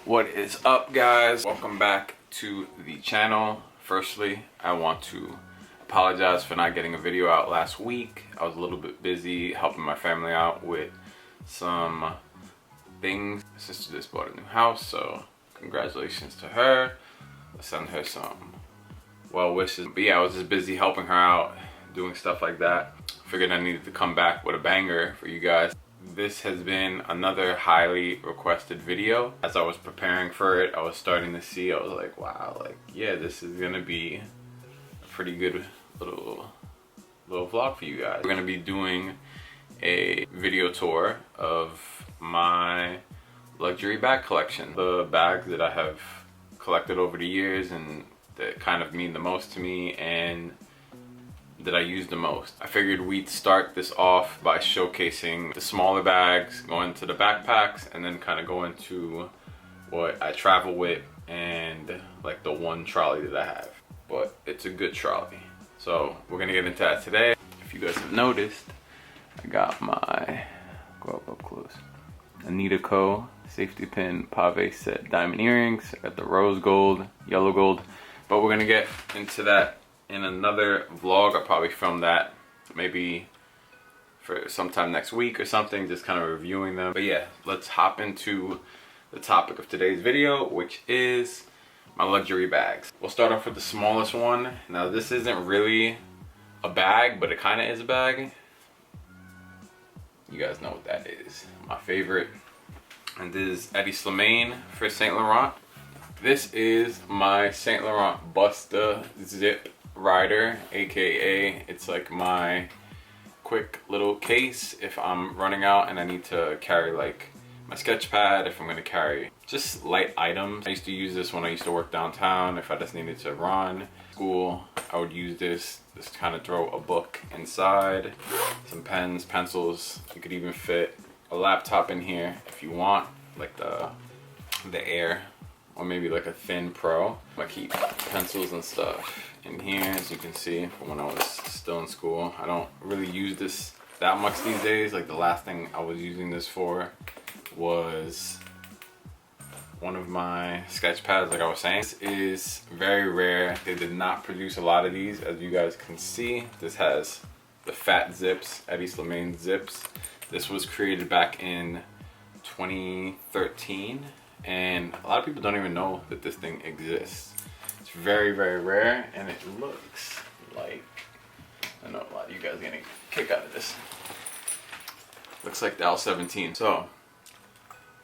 What is up, guys? Welcome back to the channel. Firstly, I want to apologize for not getting a video out last week. I was a little bit busy helping my family out with some things. My sister just bought a new house, so congratulations to her. Let's send her some well wishes. But yeah, I was just busy helping her out, doing stuff like that. Figured I needed to come back with a banger for you guys. This has been another highly requested video. As I was preparing for it, I was starting to see, I was like, wow, like, yeah, this is gonna be a pretty good little vlog for you guys. We're gonna be doing a video tour of my luxury bag collection. The bags that I have collected over the years and that kind of mean the most to me and that I use the most. I figured we'd start this off by showcasing the smaller bags, go into the backpacks, and then kind of go into what I travel with and like the one trolley that I have. But it's a good trolley. So we're gonna get into that today. If you guys have noticed, I got my, go up close, Anita Co. safety pin pave set diamond earrings. I got the rose gold, yellow gold, but we're gonna get into that in another vlog. I'll probably film that maybe for sometime next week or something, just kind of reviewing them. But yeah, let's hop into the topic of today's video, which is my luxury bags. We'll start off with the smallest one. Now this isn't really a bag, but it kind of is a bag. You guys know what that is. My favorite. And this is Eddie Slimane for Saint Laurent. This is my Saint Laurent Busta Zip Rider, aka it's like my quick little case if I'm running out and I need to carry like my sketch pad, if I'm going to carry just light items. I used to use this when I used to work downtown. If I just needed to run school, I would use this to kind of throw a book inside, some pens, pencils. You could even fit a laptop in here if you want, like the Air, or maybe like a thin Pro. I keep pencils and stuff in here, as you can see, from when I was still in school. I don't really use this that much these days. Like the last thing I was using this for was one of my sketch pads, like I was saying. This is very rare. They did not produce a lot of these, as you guys can see. This has the fat zips, Eddie Slimane zips. This was created back in 2013, and a lot of people don't even know that this thing exists. It's very, very rare, and it looks like, I know a lot of you guys are getting a kick out of this. Looks like the L17. So,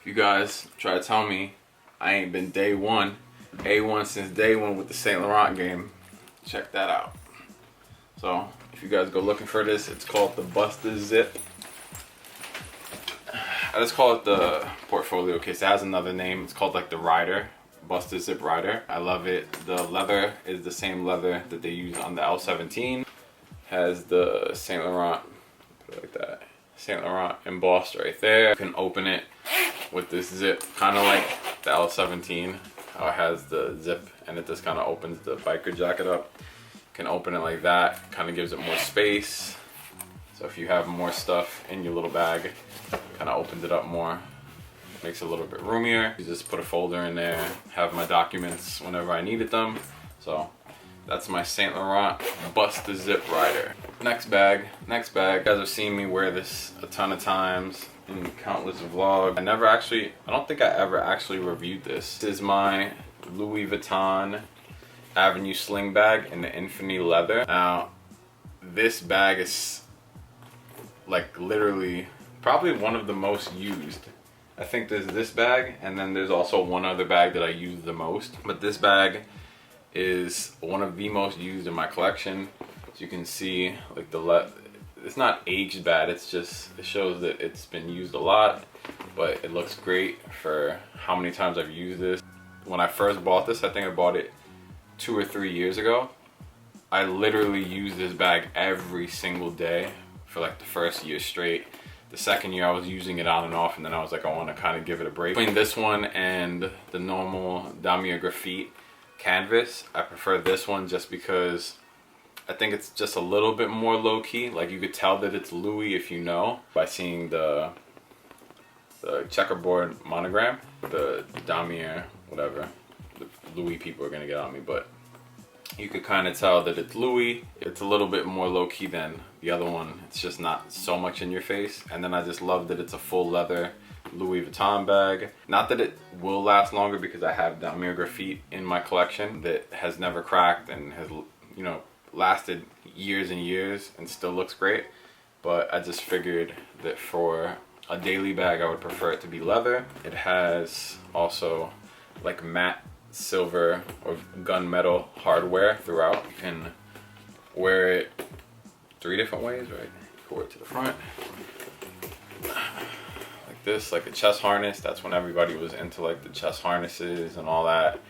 if you guys try to tell me I ain't been A1 since day one with the Saint Laurent game, check that out. So, if you guys go looking for this, it's called the Busta Zip. I just call it the portfolio case. It has another name. It's called like the Rider, Busta Zip Rider. I love it. The leather is the same leather that they use on the L17. Has the Saint Laurent, put it like that, Saint Laurent embossed right there. You can open it with this zip, kind of like the L17, how it has the zip and it just kind of opens the biker jacket up. You can open it like that, kind of gives it more space. So if you have more stuff in your little bag, kind of opens it up more, makes it a little bit roomier. You just put a folder in there, have my documents whenever I needed them. So that's my Saint Laurent Busta Zip Rider. Next bag. You guys have seen me wear this a ton of times in countless vlogs. I don't think I ever actually reviewed this. This is my Louis Vuitton Avenue Sling bag in the Infinity leather. Now, this bag is like literally probably one of the most used. I think there's this bag, and then there's also one other bag that I use the most. But this bag is one of the most used in my collection. As you can see, like it's not aged bad, it's just, it shows that it's been used a lot, but it looks great for how many times I've used this. When I first bought this, I think I bought it 2 or 3 years ago. I literally used this bag every single day for like the first year straight. The second year I was using it on and off, and then I was like, I want to kind of give it a break. Between this one and the normal Damier Graphite canvas, I prefer this one just because I think it's just a little bit more low-key. Like you could tell that it's Louis if you know by seeing the the checkerboard monogram. The Damier, whatever. The Louis people are gonna get on me, but you could kind of tell that it's Louis. It's a little bit more low-key than the other one. It's just not so much in your face. And then I just love that it's a full leather Louis Vuitton bag. Not that it will last longer, because I have Damier Graphite in my collection that has never cracked and has, you know, lasted years and years and still looks great. But I just figured that for a daily bag, I would prefer it to be leather. It has also like matte silver or gunmetal hardware throughout. You can wear it 3 different ways, right? You can wear it to the front like this, like a chest harness. That's when everybody was into like the chest harnesses and all that.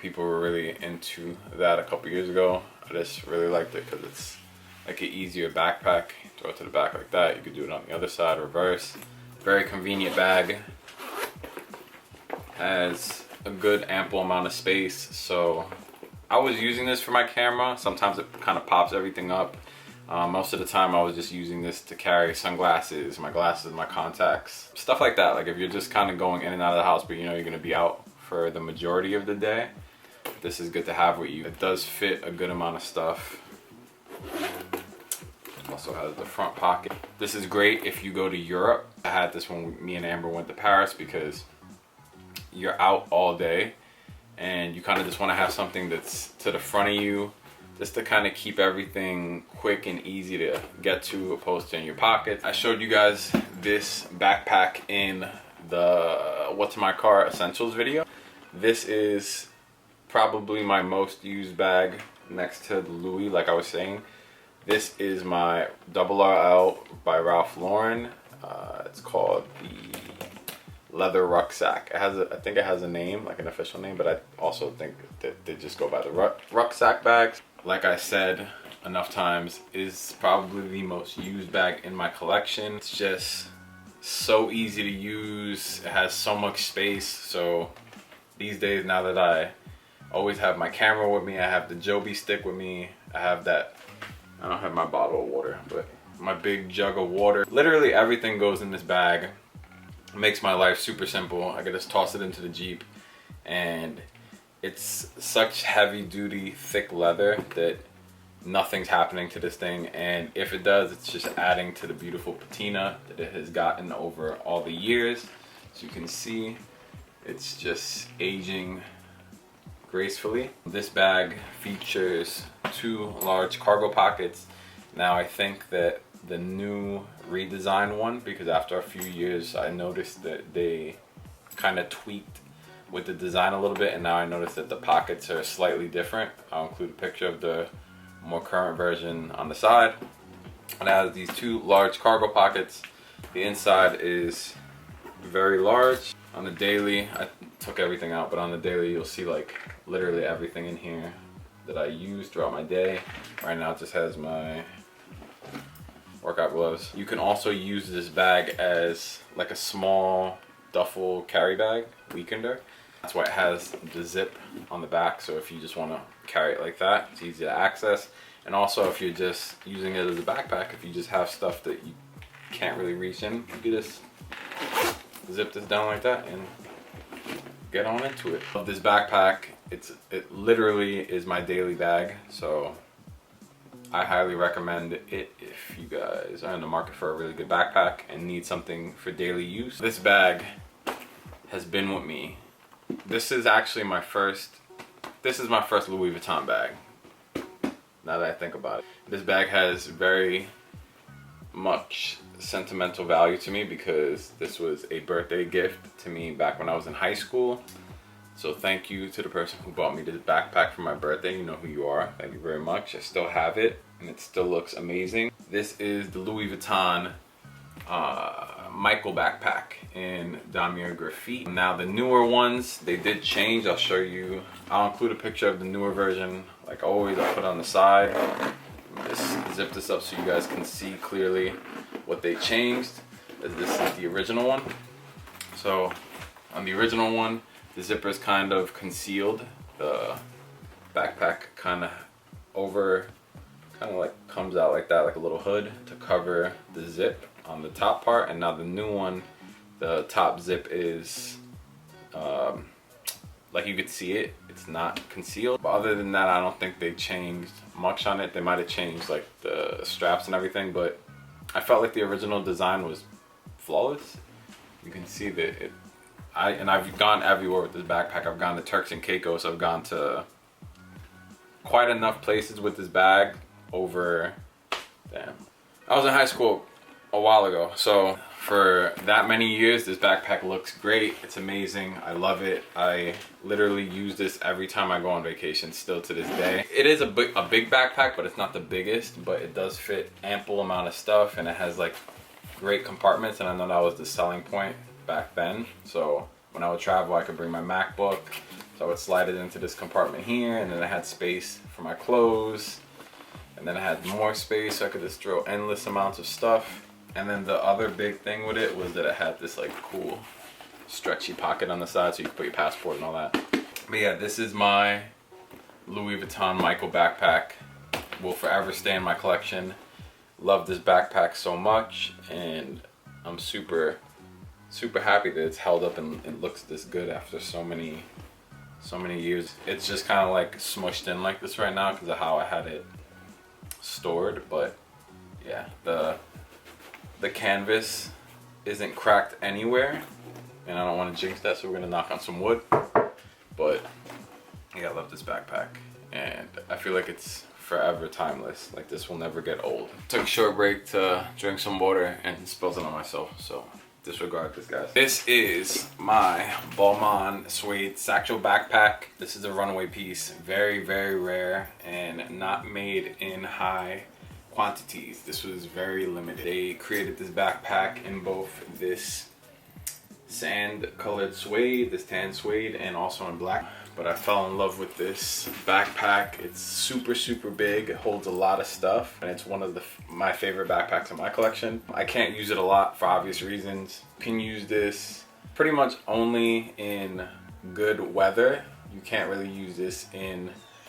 People were really into that a couple years ago. I just really liked it because it's like an easier backpack. Throw it to the back like that. You could do it on the other side, reverse. Very convenient bag. Has a good ample amount of space. So I was using this for my camera. Sometimes it kind of pops everything up. Most of the time I was just using this to carry sunglasses, my glasses, my contacts, stuff like that. Like if you're just kind of going in and out of the house, but you know you're going to be out for the majority of the day, this is good to have with you. It does fit a good amount of stuff. Also has the front pocket. This is great if you go to Europe. I had this when me and Amber went to Paris, because you're out all day and you kind of just want to have something that's to the front of you, just to kind of keep everything quick and easy to get to, opposed to in your pocket. I showed you guys this backpack in the What's in My Car Essentials video. This is probably my most used bag next to the Louis, like I was saying. This is my RRL by Ralph Lauren. It's called the Leather Rucksack. It has I think it has a name, like an official name, but I also think that they just go by the Rucksack bags. Like I said enough times, is probably the most used bag in my collection. It's just so easy to use. It has so much space. So these days, now that I always have my camera with me, I have the Joby stick with me, I have that, I don't have my bottle of water, but my big jug of water. Literally everything goes in this bag. It makes my life super simple. I can just toss it into the Jeep, and it's such heavy duty, thick leather that nothing's happening to this thing. And if it does, it's just adding to the beautiful patina that it has gotten over all the years. As you can see, it's just aging gracefully. This bag features 2 large cargo pockets. Now I think that the new redesigned one, because after a few years I noticed that they kind of tweaked with the design a little bit, and now I noticed that the pockets are slightly different. I'll include a picture of the more current version on the side. It has these 2 large cargo pockets. The inside is very large. On the daily, I took everything out, but on the daily you'll see like literally everything in here that I use throughout my day. Right now it just has my workout gloves. You can also use this bag as like a small duffel carry bag, weekender. That's why it has the zip on the back, so if you just want to carry it like that, it's easy to access. And also if you're just using it as a backpack, if you just have stuff that you can't really reach in, you can just zip this down like that and get on into it. Love this backpack. It literally is my daily bag, so I highly recommend it if you guys are in the market for a really good backpack and need something for daily use. This bag has been with me. This is actually my first Louis Vuitton bag, now that I think about it. This bag has very much sentimental value to me because this was a birthday gift to me back when I was in high school. So thank you to the person who bought me this backpack for my birthday. You know who you are. Thank you very much. I still have it and it still looks amazing. This is the Louis Vuitton Michael backpack in Damier Graphite. Now the newer ones, they did change. I'll show you. I'll include a picture of the newer version. Like always, I'll put it on the side. Just zip this up so you guys can see clearly what they changed. This is the original one. So on the original one, the zipper is kind of concealed. The backpack kind of like comes out like that, like a little hood to cover the zip on the top part. And now the new one The top zip is like you could see it, it's not concealed. But other than that, I don't think they changed much on it. They might have changed like the straps and everything, but I felt like the original design was flawless. You can see that I've gone everywhere with this backpack. I've gone to Turks and Caicos. I've gone to quite enough places with this bag over, damn. I was in high school a while ago, so for that many years, this backpack looks great. It's amazing. I love it. I literally use this every time I go on vacation, still to this day. It is a big backpack, but it's not the biggest, but it does fit ample amount of stuff, and it has like great compartments, and I know that was the selling point back then. So when I would travel, I could bring my MacBook, so I would slide it into this compartment here, and then I had space for my clothes, and then I had more space, so I could just throw endless amounts of stuff. And then the other big thing with it was that it had this like cool stretchy pocket on the side, so you could put your passport and all that. But yeah, this is my Louis Vuitton Michael backpack. Will forever stay in my collection. Love this backpack so much, and I'm super happy that it's held up and it looks this good after so many years. It's just kind of like smushed in like this right now because of how I had it stored. But yeah, the canvas isn't cracked anywhere, and I don't want to jinx that, so we're gonna knock on some wood. But yeah, I love this backpack, and I feel like it's forever timeless. Like, this will never get old. Took a short break to drink some water and spilled it on myself, so disregard this, guys. This is my Balmain suede satchel backpack. This is a Runway piece, very rare and not made in high quantities. This was very limited. They created this backpack in both this sand colored suede, this tan suede, and also in black. But I fell in love with this backpack. It's super big. It holds a lot of stuff, and it's one of my favorite backpacks in my collection. I can't use it a lot for obvious reasons. You can use this pretty much only in good weather. You can't really use this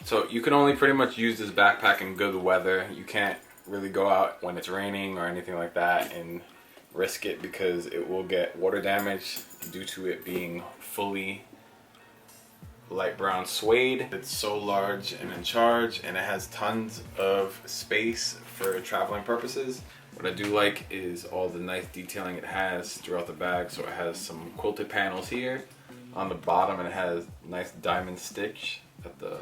so you can only pretty much use this backpack in good weather. You can't really go out when it's raining or anything like that and risk it, because it will get water damage due to it being fully light brown suede. It's so large and in charge, and it has tons of space for traveling purposes. What I do like is all the nice detailing it has throughout the bag. So it has some quilted panels here on the bottom, and it has nice diamond stitch at the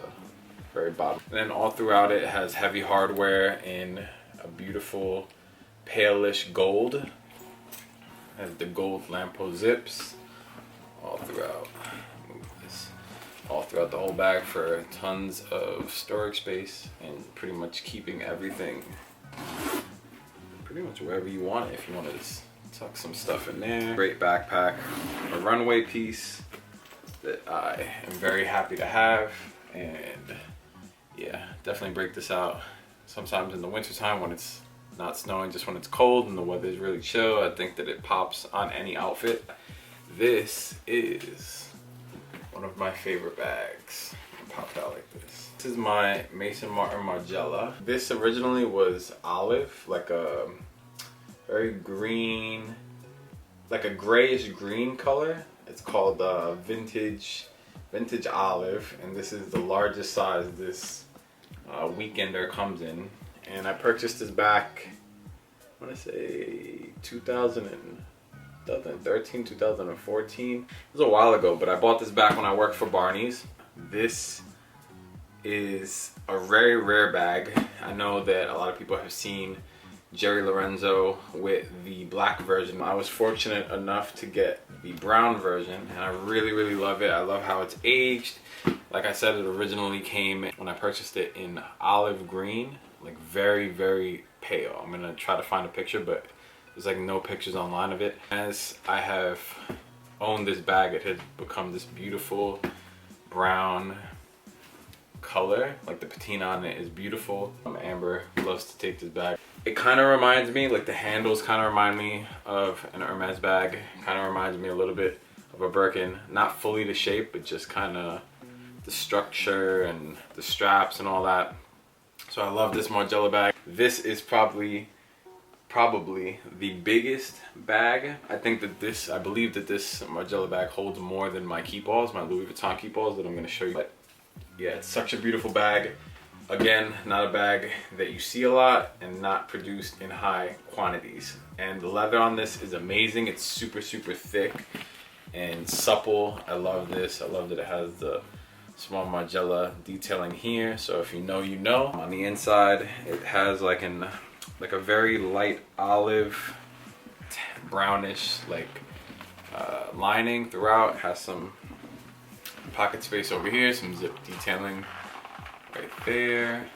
very bottom. And then all throughout it has heavy hardware in a beautiful palish gold. It has the gold lamppost zips all throughout. Move this all throughout the whole bag for tons of storage space, and pretty much keeping everything pretty much wherever you want it. If you want to tuck some stuff in there. Great backpack, a Runway piece that I am very happy to have. And yeah, definitely break this out sometimes in the winter time when it's not snowing, just when it's cold and the weather is really chill. I think that it pops on any outfit. This is one of my favorite bags. It popped out like this. This is my Maison Margiela. This originally was olive, like a very green, like a grayish green color. It's called vintage olive, and this is the largest size this weekender comes in. And I purchased this back, I want to say 2013, 2014. It was a while ago, but I bought this back when I worked for Barney's. This is a very rare bag. I know that a lot of people have seen Jerry Lorenzo with the black version. I was fortunate enough to get the brown version, and I really love it. I love how it's aged. Like I said, it originally came when I purchased it in olive green, like very pale. I'm gonna try to find a picture, but there's like no pictures online of it. As I have owned this bag, it has become this beautiful brown color. Like the patina on it is beautiful. Amber loves to take this bag. It kind of reminds me, like the handles kind of remind me of an Hermes bag. Kind of reminds me a little bit of a Birkin. Not fully the shape, but just kind of the structure and the straps and all that. So I love this Margiela bag. This is probably probably the biggest bag. I believe that this Margiela bag holds more than my Keepalls, my Louis Vuitton Keepalls that I'm gonna show you. But yeah, it's such a beautiful bag. Again, not a bag that you see a lot and not produced in high quantities. And the leather on this is amazing. It's super, super thick and supple. I love this. I love that it has the small Margiela detailing here. So if you know, you know. On the inside, it has like a very light olive, brownish lining throughout. It has some pocket space over here, some zip detailing right there.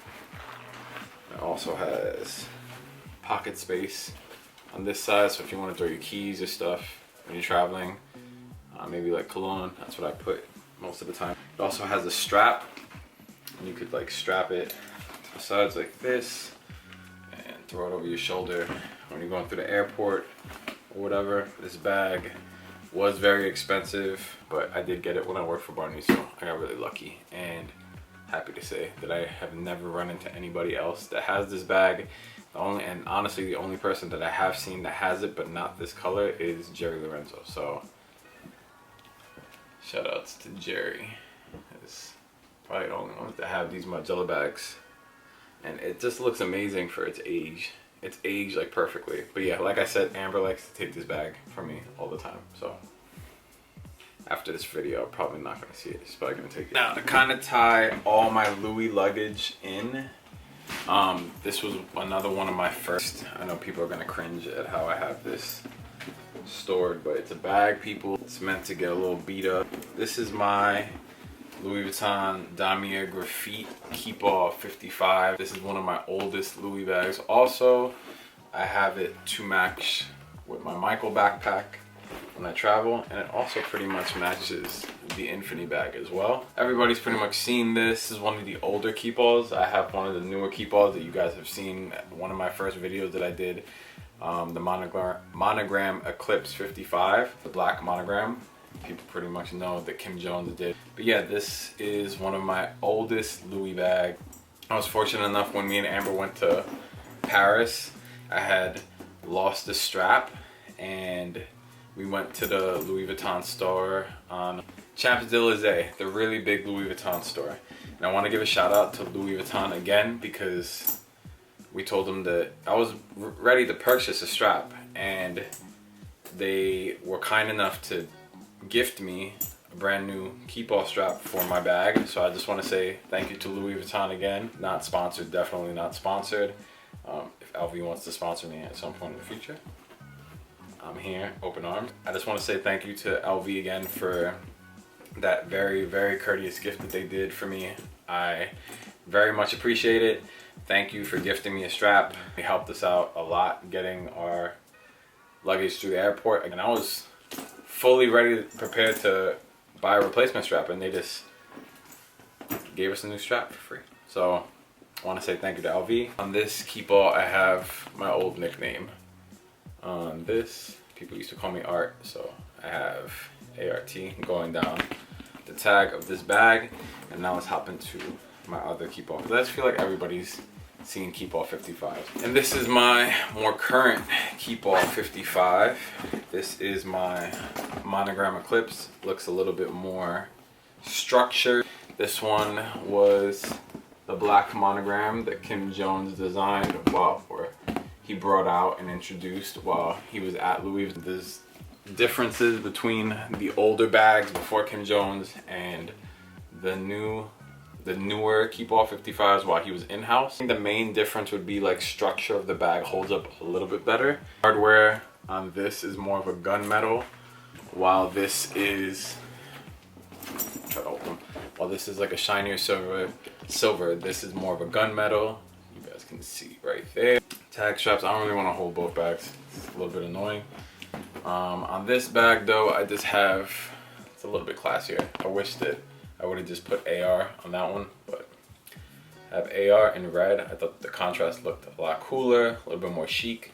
It also has pocket space on this side, so if you want to throw your keys or stuff when you're traveling, maybe like cologne, that's what I put most of the time. It also has a strap, and you could like strap it to the sides like this and throw it over your shoulder when you're going through the airport or whatever. This bag was very expensive, but I did get it when I worked for Barney, so I got really lucky. And happy to say that I have never run into anybody else that has this bag. And honestly, the only person that I have seen that has it but not this color is Jerry Lorenzo. So shout outs to Jerry. It's probably the only one that have these Margiela bags, and it just looks amazing for its age. It's aged like perfectly. But yeah, like I said, Amber likes to take this bag from me all the time, so after this video, I'm probably not gonna see it. She's probably gonna take it. Now, to kind of tie all my Louis luggage in, this was another one of my first. I know people are gonna cringe at how I have this stored, but it's a bag, people. It's meant to get a little beat up. This is my Louis Vuitton Damier Graphite Keepall 55. This is one of my oldest Louis bags. Also, I have it to match with my Michael backpack when I travel, and it also pretty much matches the Infinity bag as well. Everybody's pretty much seen this. This is one of the older Keepalls. I have one of the newer Keepalls that you guys have seen. One of my first videos that I did, the Monogram Eclipse 55, the black monogram. People pretty much know that Kim Jones did. But yeah, this is one of my oldest Louis bags. I was fortunate enough when me and Amber went to Paris, I had lost the strap, and we went to the Louis Vuitton store on Champs-Élysées, the really big Louis Vuitton store. And I want to give a shout out to Louis Vuitton again, because we told them that I was ready to purchase a strap, and they were kind enough to gift me a brand new Keepall strap for my bag. So I just want to say thank you to Louis Vuitton again. Not sponsored, definitely not sponsored. If LV wants to sponsor me at some point in the future, I'm here, open arms. I just want to say thank you to LV again for that very, very courteous gift that they did for me. I very much appreciate it. Thank you for gifting me a strap. It helped us out a lot getting our luggage through the airport. And I was fully ready, prepared to buy a replacement strap, and they just gave us a new strap for free. So I want to say thank you to LV. On this Keepall, I have my old nickname. On this, people used to call me Art, so I have ART going down the tag of this bag. And now let's hop into my other Keepall, because I just feel like everybody's seen Keepall 55. And this is my more current Keepall 55. This is my Monogram Eclipse. Looks a little bit more structured. This one was the black monogram that Kim Jones designed, or he brought out and introduced while he was at Louis. There's differences between the older bags before Kim Jones and the newer Keepall 55s while he was in-house. I think the main difference would be like structure of the bag holds up a little bit better. Hardware on this is more of a gunmetal, while this is, try to open, while this is like a shinier silver, this is more of a gunmetal. You guys can see right there. Tag straps, I don't really want to hold both bags. It's a little bit annoying. On this bag though, I just have, it's a little bit classier. I wish that I would have just put AR on that one, but I have AR in red. I thought the contrast looked a lot cooler, a little bit more chic.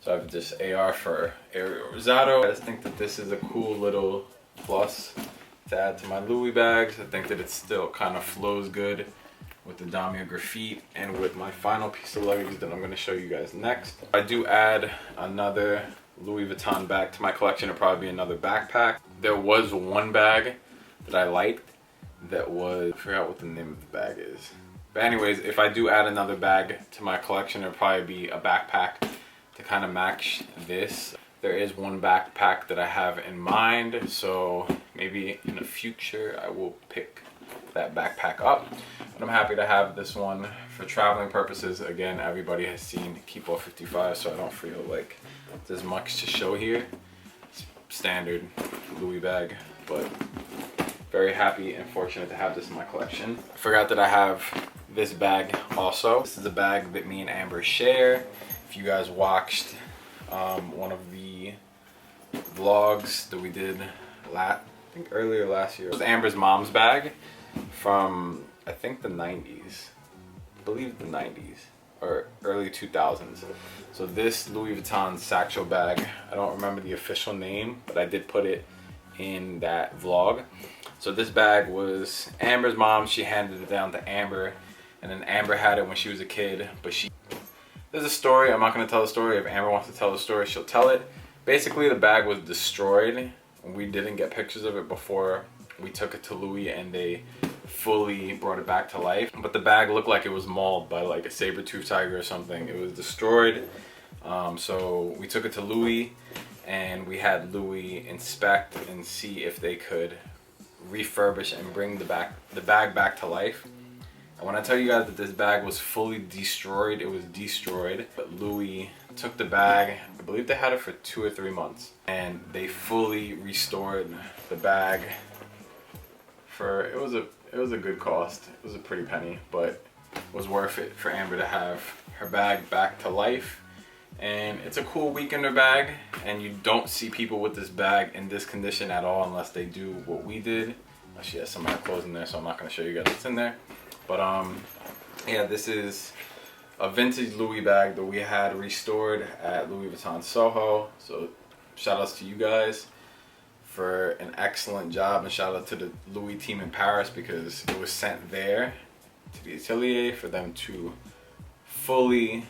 So I have just AR for Ariel Rosado. I just think that this is a cool little plus to add to my Louis bags. I think that it still kind of flows good with the Damier Graphite, and with my final piece of luggage that I'm going to show you guys next. I do add another Louis Vuitton bag to my collection. It'll probably be another backpack. There was one bag that I liked that was, I forgot what the name of the bag is. But anyways, if I do add another bag to my collection, it'll probably be a backpack to kind of match this. There is one backpack that I have in mind, so maybe in the future I will pick that backpack up. But I'm happy to have this one for traveling purposes. Again, everybody has seen Keepall 55, so I don't feel like there's much to show here. It's standard Louis bag, but very happy and fortunate to have this in my collection. I forgot that I have this bag also. This is a bag that me and Amber share. If you guys watched one of the vlogs that we did I think earlier last year, it was Amber's mom's bag from I think the 90s. I believe the 90s or early 2000s. So this Louis Vuitton Satchel bag, I don't remember the official name, but I did put it in that vlog. So this bag was Amber's mom. She handed it down to Amber, and then Amber had it when she was a kid, but there's a story. I'm not going to tell the story. If Amber wants to tell the story, she'll tell it. Basically, the bag was destroyed. We didn't get pictures of it before we took it to Louis and they fully brought it back to life. But the bag looked like it was mauled by like a saber-toothed tiger or something. It was destroyed. So we took it to Louis and we had Louis inspect and see if they could refurbish and bring the bag back to life. And when I tell you guys that this bag was fully destroyed, it was destroyed. But Louis took the bag, I believe they had it for 2 or 3 months, and they fully restored the bag for, it was a good cost. It was a pretty penny, but it was worth it for Amber to have her bag back to life. And it's a cool weekender bag, and you don't see people with this bag in this condition at all unless they do what we did. She has some of her clothes in there, so I'm not going to show you guys what's in there. But yeah, this is a vintage Louis bag that we had restored at Louis Vuitton Soho. So shout outs to you guys for an excellent job, and shout out to the Louis team in Paris, because it was sent there to the atelier for them to fully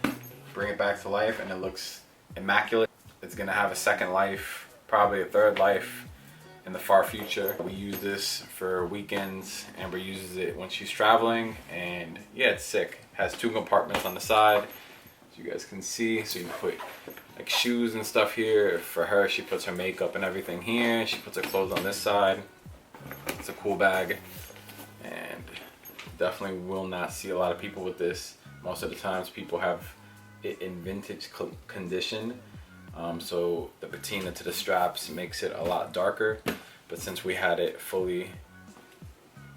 bring it back to life, and it looks immaculate. It's gonna have a second life, probably a third life in the far future. We use this for weekends. Amber uses it when she's traveling, and yeah, it's sick. It has 2 compartments on the side, so you guys can see. So you can put like shoes and stuff here. For her, she puts her makeup and everything here. She puts her clothes on this side. It's a cool bag, and definitely will not see a lot of people with this. Most of the times people have it in vintage condition. So the patina to the straps makes it a lot darker, but since we had it fully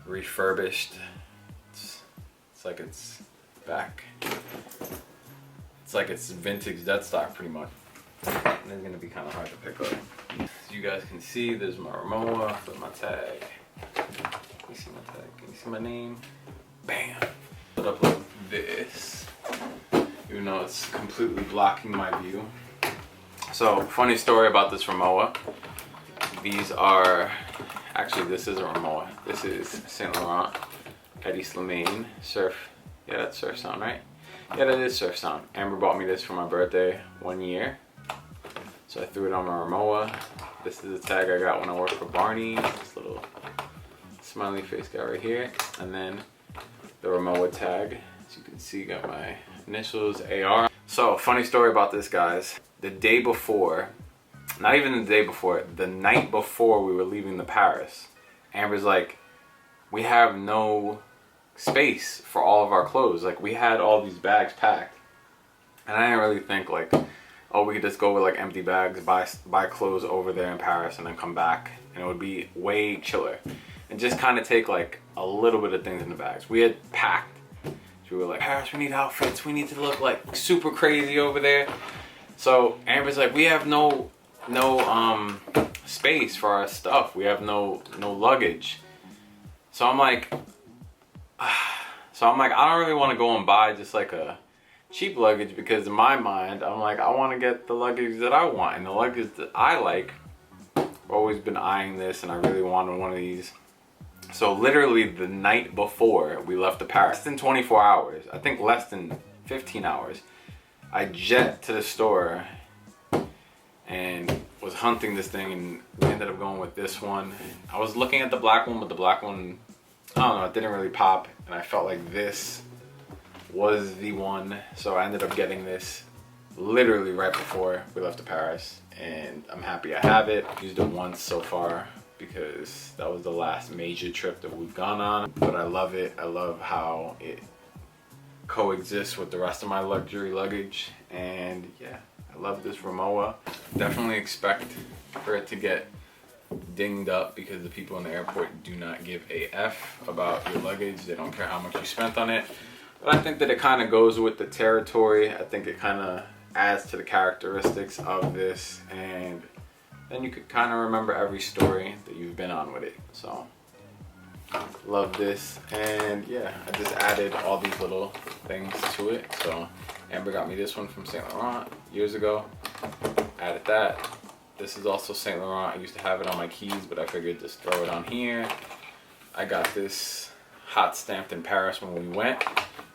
refurbished, it's like it's back. It's like it's vintage dead stock pretty much. And it's gonna be kind of hard to pick up. As you guys can see, there's my Rimowa with my tag. Can you see my tag? Can you see my name? Bam! Put up like this, even though it's completely blocking my view. So, funny story about this Rimowa. These are, actually this is a Rimowa. This is Saint Laurent at East Lemaine. Surf, yeah, that's Surf Sound, right? Yeah, that is Surf Sound. Amber bought me this for my birthday 1 year. So I threw it on my Rimowa. This is a tag I got when I worked for Barney. This little smiley face guy right here. And then the Rimowa tag. As you can see, got my initials, AR. So, funny story about this, guys. The day before, not even the day before, the night before we were leaving to Paris, Amber's like, we have no space for all of our clothes. Like, we had all these bags packed, and I didn't really think like, oh, we could just go with like empty bags, buy clothes over there in Paris, and then come back, and it would be way chiller, and just kind of take like a little bit of things in the bags. We had packed. So we were like, Paris, we need outfits. We need to look like super crazy over there. So Amber's like, we have no space for our stuff. We have no luggage. So I'm like, I don't really want to go and buy just like a cheap luggage, because in my mind, I'm like, I want to get the luggage that I want, and the luggage that I like. I've always been eyeing this, and I really wanted one of these So literally the night before we left to Paris, less than 24 hours, I think less than 15 hours, I jet to the store and was hunting this thing, and we ended up going with this one. I was looking at the black one, but the black one, I don't know, it didn't really pop, and I felt like this was the one, so I ended up getting this literally right before we left to Paris, and I'm happy I have it. Used it once so far because that was the last major trip that we've gone on, but I love it. I love how it coexists with the rest of my luxury luggage, and yeah, I love this Rimowa. Definitely expect for it to get dinged up because the people in the airport do not give a F about your luggage. They don't care how much you spent on it. But I think that it kind of goes with the territory. I think it kind of adds to the characteristics of this, and then you could kind of remember every story that you've been on with it. So love this, and yeah, I just added all these little things to it. So Amber got me this one from Saint Laurent years ago. Added that. This is also Saint Laurent. I used to have it on my keys, but I figured just throw it on here. I got this hot stamped in Paris when we went.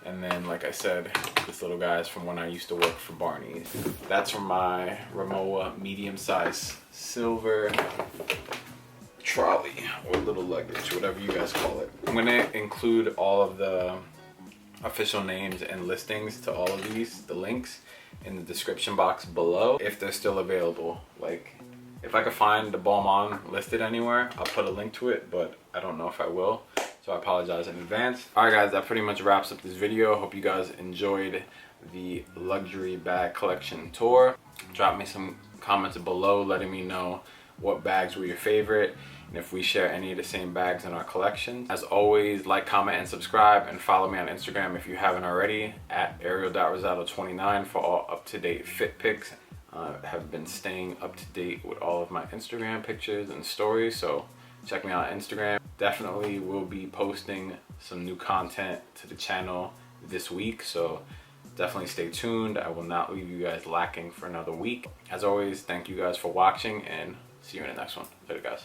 And then, like I said, this little guy is from when I used to work for Barney's. That's from my Rimowa medium-sized silver trolley or little luggage, whatever you guys call it. I'm gonna include all of the official names and listings to all of these, the links, in the description box below if they're still available. Like, if I could find the Balmain listed anywhere, I'll put a link to it, but I don't know if I will. So I apologize in advance. All right, guys, that pretty much wraps up this video. Hope you guys enjoyed the luxury bag collection tour. Drop me some comments below letting me know what bags were your favorite and if we share any of the same bags in our collection. As always, like, comment, and subscribe, and follow me on Instagram if you haven't already at Ariel.Rosado29 for all up-to-date fit pics. Have been staying up to date with all of my Instagram pictures and stories, so check me out on Instagram. Definitely will be posting some new content to the channel this week, so definitely stay tuned. I will not leave you guys lacking for another week. As always, thank you guys for watching, and see you in the next one. Later, guys.